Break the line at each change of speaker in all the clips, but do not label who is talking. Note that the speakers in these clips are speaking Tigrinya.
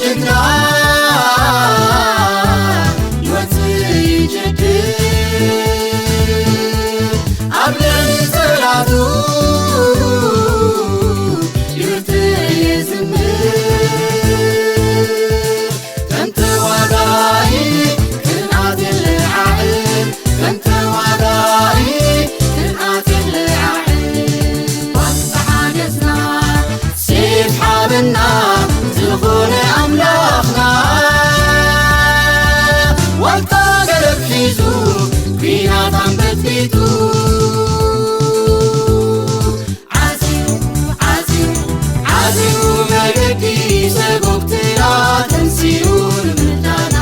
ጀግና ይወጽይጀድ አብለን ሰላቱ ዝኾነ ኣምላኽና ዋልታ ገረብ ሒዙ ኩናት ኣንበጥቢጡ ዓዚሙ መገዲ ሰጎግትና ተንሲኡ ንምዳና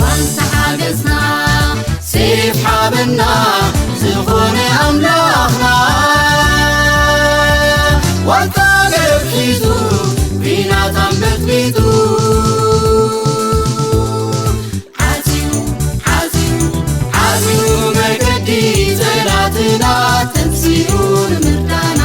ዋልታ ሓገዝና ሰይፍ ሓበና ዝኾነ ኣምላኽና ዋልታ ገረብ ሒዙ ኩናት ኣንበጥቢጡ ዓዚሙ መገዲ ጠላትና ተንሲኡ ንምርዳና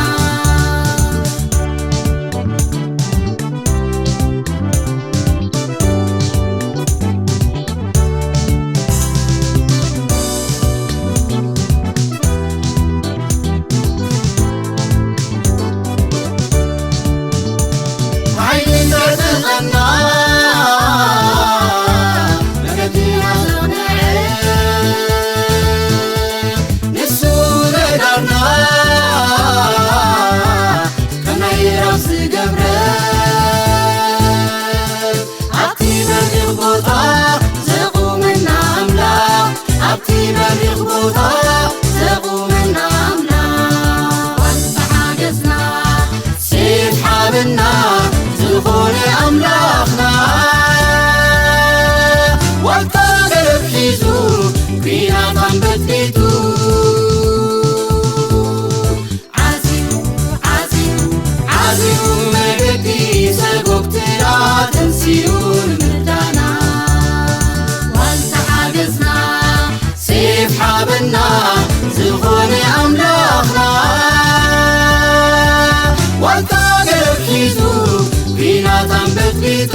ዝኾነ ኣምላኽና ዋልታ ገረብ ሒዙ ኩናት ኣንበጥቢጡ ዓዚሙ መገዲ ሰጎግትና ተንሲኡ ንምርዳና ዋልታ ሓገዝና ሰይፍ ሓበና ዝኾነ ኣምላኽና ዋልታ ገረብ ሒዙ ኩናት ኣንበጥቢጡ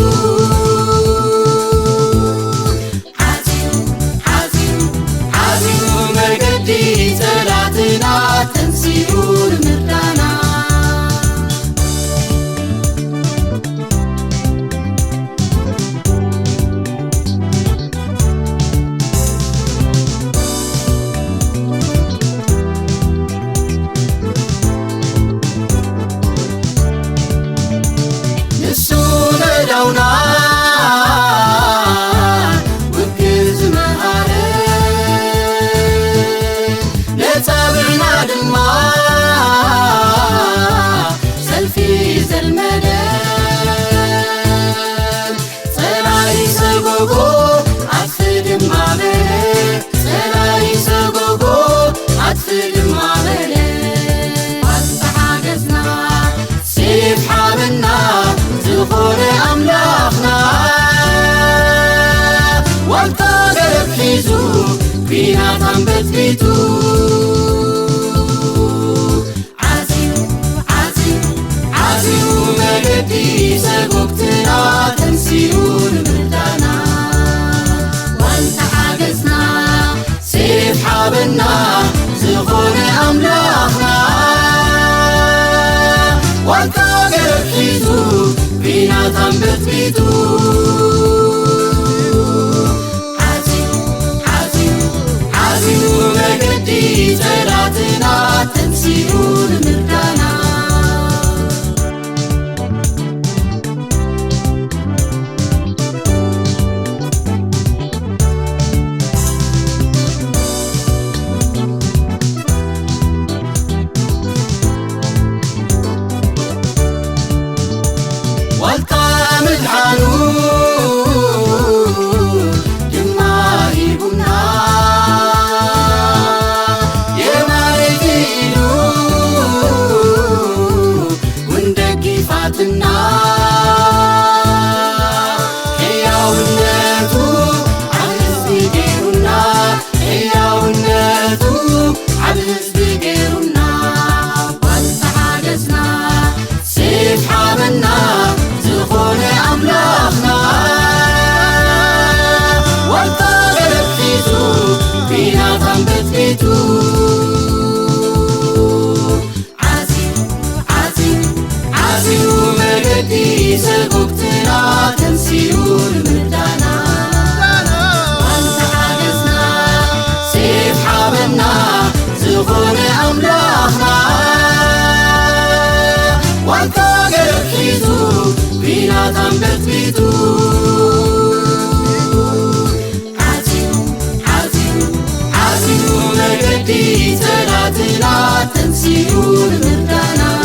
ዓዚሙ መገዲ ጠላትና ተንሲኡ ንምርዳና ነዳውና ውግእ ዝመሃረ ነፃብዕና ድማ ሰልፊ ዘልመደ ፀላይ ሰጎጎ ኣጥፊ ድማ በለ ፀላይ ሰጎጎ ኣጥፊ ድማ በለ ዋልታ ሓገዝና ሰይፍ ሓበና ዝኾነ ኣምላኽና ዋልታ ገረብ ሒዙ ኩናት ኣንበጥቢጡ ዓዚሙ መገዲ ሰጎግትና ተንሲኡ ንምርዳና ዋልታ ሓገዝና ሰይፍ ሓበና ዝኾነ ኣምላኽና ዋልታ ገረብ ሒዙ ኩናት ኣንበጥቢጡ ዓዚሙ መገዲ ጠላትና ተንሲኡ ንምርዳና ዋልታ ምድሓኑ ድማ ሂቡና የማረይቲ ኢሉ ውንደጊፋትና ሕያውነቱ ዓብ ህዝቢ ገይሩና ሕያውነቱ ዓብ ህዝቢ ገይሩና ዋልታ ሓገዝና ሰይፍ ሓበና ዝኾነ ሰጉብትና ተንሲኡ ንምርዳና ዋንተሓገዝና ሴፍ ሓበና ዝኾነ ኣምላኽና ዋንታ ገረብ ሒዙ ኲናት ኣንበጥቢጡ ዓፂሙ መገዲ ጠላትና ተንሲኡ ንምርዳና